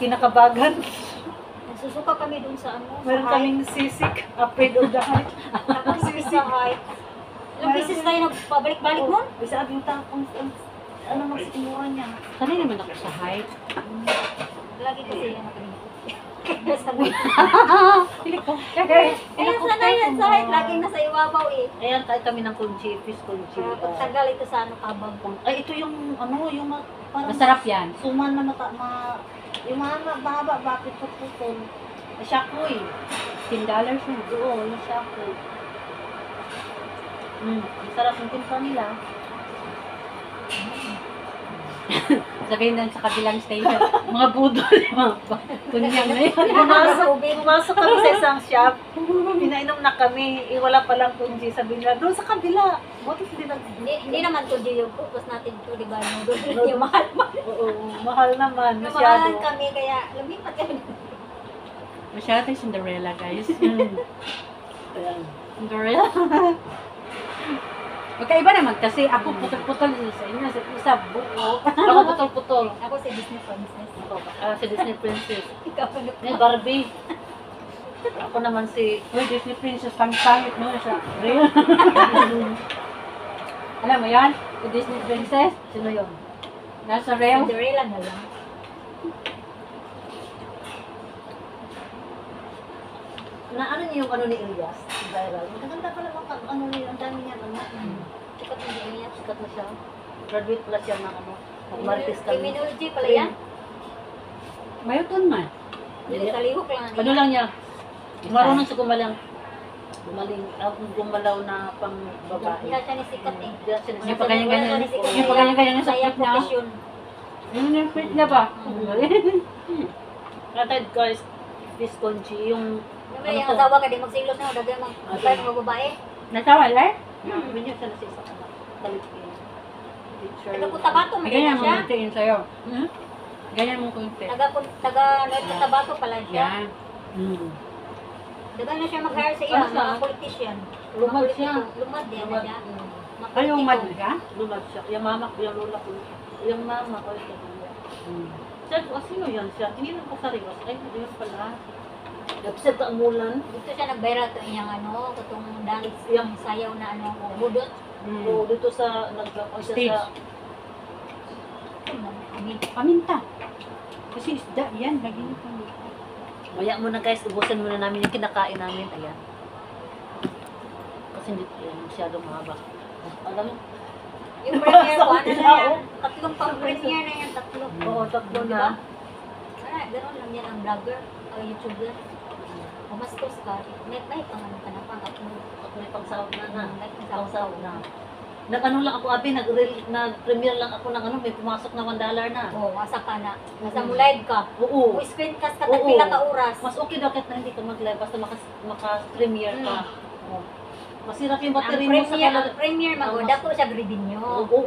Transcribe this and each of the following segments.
kinakabagan. Nagsusuka kami dun sa ano, Meron sa kaming sisik. Afraid of the height. Tapos sa height. Ilang beses tayo nagpabalik-balik nun? Bisa abing tapong ano magsimuran niya. Sanay naman ako sa height. Lagi kasi yan kami. Sabi. Hindi ko. Ayun, sanay yan sa height. Laging nasa iwabaw eh. Ayan, tayo kami ng kunchi, fish kunchi. Pagtagal ito sa ano, kabag. Ay, ito yung ano, yung parang Masarap yan. suman na yung mga mahaba, bakit putol. Shakoy. $10 yun. Oo, yung shakoy. Masarap yung timpla nila. Sabihin lang sa kabilang station, mga budol, mga kunyang na yun. Pumasok kami sa isang shop. Pinainom na kami. Wala palang kunji. Sabi nila, doon sa kabila. Buti hindi nag... Hindi naman to yung purpose natin to, di ba? Yung mahal. Oo, mahal naman. Namahalan Masyado. kami, kaya lumipat kami. Masyado tayo Cinderella, guys. Ayan. Cinderella. Magkaiba naman kasi ako putol-putol sa inyo. Sa isa, buo. Ako putol-putol. Ako si Disney Princess. Si Disney Princess. Ikaw ano? May Barbie. Ako naman si... Uy, Disney Princess, pangit no? Sa real. Alam mo yan? Si Disney Princess, Sino yun? nasa real. Cinderella na lang. Na ano niyo yung ano ni Elias? Viral. Maganda pala mga ano niya. Ang dami niya. Ano? Sikat hindi niya. Sikat na siya. Graduate pala siya ng ano. Mag-martis kami. Criminology pala yan. Mayroon man. Hindi sa lihok lang. Ano lang niya? Marunong sa gumalang. Gumalaw na pang babae. Hindi siya ni sikat eh. Yung pagganyan-ganyan. Yung pagganyan-ganyan sa Kaya pit na. profesyon. Yung pit na ba? Rated guys, fish conchi, yung... Yung may asawa ka, di magsilos na, dagay mag-apply ng mga babae. Nasawa, eh? Binyo siya na siya sa anak. Talipin. Taga-Cotabato, may Ganyan ganyan mo siya. kuntiin sa'yo. Ganyan mo kunti. Taga-Cotabato pala siya. Yan. Daga na siya mag-hire sa iya, Ano siya? mga politician. Lumad siya. Lumad din na siya. Mga Ay, yung mad politiko. ka? Lumad siya. Yung mama ko, yung lola ko. Yung mama ko, yung kanya. Sabi ko, sino yan siya? Tinignan ko sa rewas. Ay, yun pala. Nagpisag ka ang mulan. Dito siya nag-viral to iyang ano, kutong dance, yung sayaw na ano, budot. Oo, dito sa naglakaw siya Stage. sa... Paminta. Kasi isda yan. Lagi niyo paminta. Maya mo na guys, ubusin muna namin yung kinakain namin. Ayan. Kasi hindi masyadong mahaba. Alam mo? Yung premiere ko, ano na yan? Tatlong pang-premiere na yan, tatlo. Oo, tatlo Diba? na. Gano'n lang yan ang vlogger o YouTuber. Pumastos ka, may pang ano ka na, pang-upload. Ako may pangsahod na na. May Pangsahod na. Nag-ano lang ako, abi, nag-premiere lang ako ng ano, may pumasok na $1 na. Oo, asa ka na. Nasa mo live ka. Oo. O screencast ka, Oo. tagpila ka oras. Mas okay daw kahit na hindi ka mag-live, basta maka-premiere ka. Oo. Masirap yung Ang battery mo sa premiere, ang premiere Ang mag mas- dako siya revenue. Oo.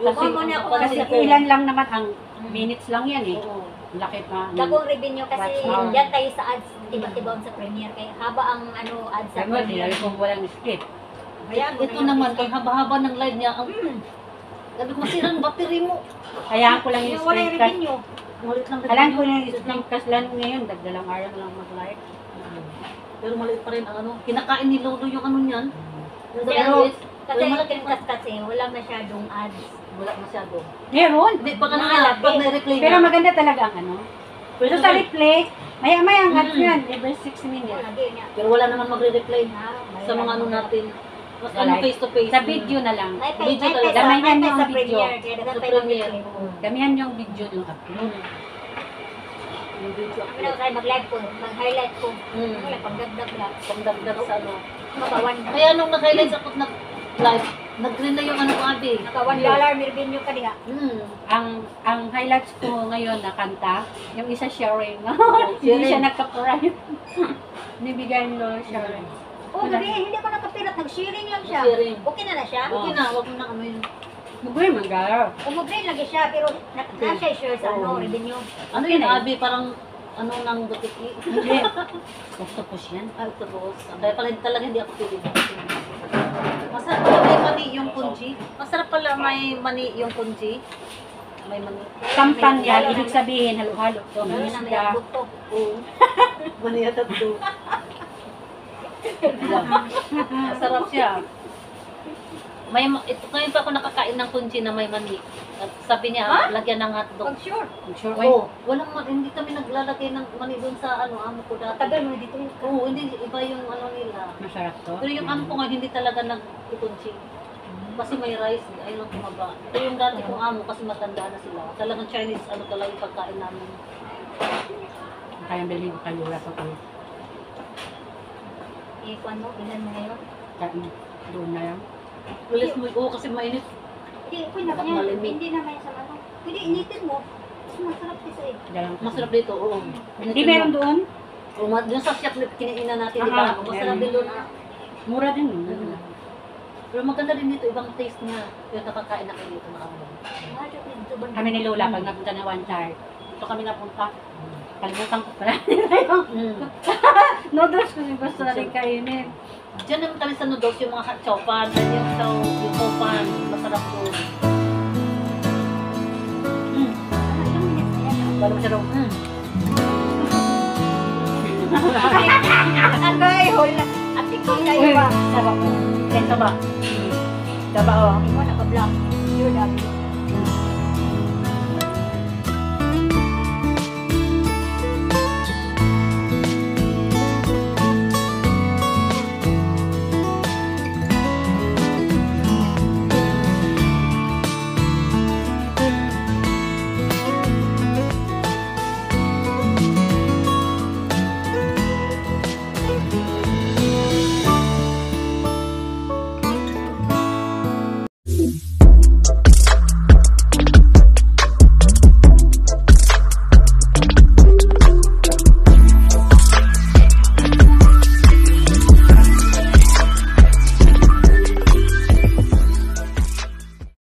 Kasi muna ako Kasi Kasi ilan lang naman ang minutes lang yan eh. Oo. Laki pa. Dakong revenue kasi Watch hour. diyan tayo sa ads, tiba-tibaon sa premiere. Kaya haba ang ano ads sa Sabi mo, premiere. kung walang script. Kaya Ito naman, kay haba-haba ng live niya, ang sabi ko, masira ang battery mo. Hayaan ko lang yung Yung wala yung screencast. revenue. Malit lang Alam ko yung screencast lang ngayon. Dagdalang araw lang mag-live. Pero maliit pa rin ang ano, kinakain ni Lolo yung ano niyan. Yung Pero, guys, kasi yung yung malaki screencast kasi wala masyadong ads. wala masyado. Meron. Hindi, pag ano Mga na, labi. pag na-replay Pero na. maganda talaga ang ano. Pero So sa replay, maya-maya ang ads Mm. yan. Every 6 minutes. Lagi niya. Pero wala naman magre-replay Ah, sa mga ano natin. Mas Wala. ano face to face. Sa video na lang. May Video pay talaga. sa Damayan may yung sa video. premiere. Kaya Sa dapat tayo premiere. mag-live. Damihan yung video yung upload. Yung video Kami na tayo mag-live ko, mag-highlight ko. Mm. Wala, pagdagdag lang. Pangdagdag sa ano. Maka-1 Kaya nung nag-highlights ako nag-live, nag-green na yung ano ko abi. $1 may revenue ka diha. Ang highlights ko ngayon na kanta, yung isa sharing. sharing. Hindi siya nagka-price. Nibigay mo sharing. Oh, gabi, hindi ko nakapilat. Nag-sharing lang siya. Sharing. Okay na siya. Okay na, wag mo na ano yun. Mugay man garo. Umugrade lagi siya, pero na siya share sa ano, Oo. revenue. Ano yun abi, parang ano nang butiki. Hindi. Gusto ko siya. Ay, tapos. Kaya pala talaga hindi ako pili. Masarap pala may mani yung kunji. Masarap pala may mani yung kunji. may mani. Sampan yan, ibig sabihin, halo-halo. So, Ano may na may isda. abot to. Oo. Mani at tatlo. Masarap siya. Ito, ngayon pa ako nakakain ng kunchi na may mani. At sabi niya, lagyan ng hotdog. Pag sure. Sure, wait. Oo, walang hindi kami naglalagay ng mani doon sa amo ko dati. Tagal mo dito. Oo, hindi, iba yung nila. Masarap to. Pero yung amo ko nga, hindi talaga nag-kunchi. Kasi may rice, ayun ang tumaba. Pero yung dati kong amo, kasi matanda na sila. Talagang Chinese, talaga yung pagkain namin. Kaya bilhin ko kayo, wala pa kayo. Ikuan mo, ilan mo ngayon? Kain, doon na yan. Walis mo, oo, kasi mainit. Hindi, okay na Dapat yan. malimit. Hindi naman yan sa ano. Pwede initin mo. Mas masarap kasi eh. Dalang Masarap dito, oo. Hindi meron doon. Oo, yung sa shop na kinainan natin, di Ah, ba? Masarap meron. din doon. Mura din. Pero maganda din dito, ibang taste niya. Yung nakakain na kayo dito na amo. Mahal siya dito ba? Kami ni Lola, pag napunta na one chart, dito kami napunta. Kalimutan ko pala. Noodles ko basta rin kainin. Diyan naman kami sa noodles, yung mga chopan, yung chopan, masarap doon. Ano, ilang minutes na yan? Bago siya daw, Agay, hola. Ate ko kayo ba? Sarap. Kento ba? Diba oh? Ikaw naka-block. Sure, dami.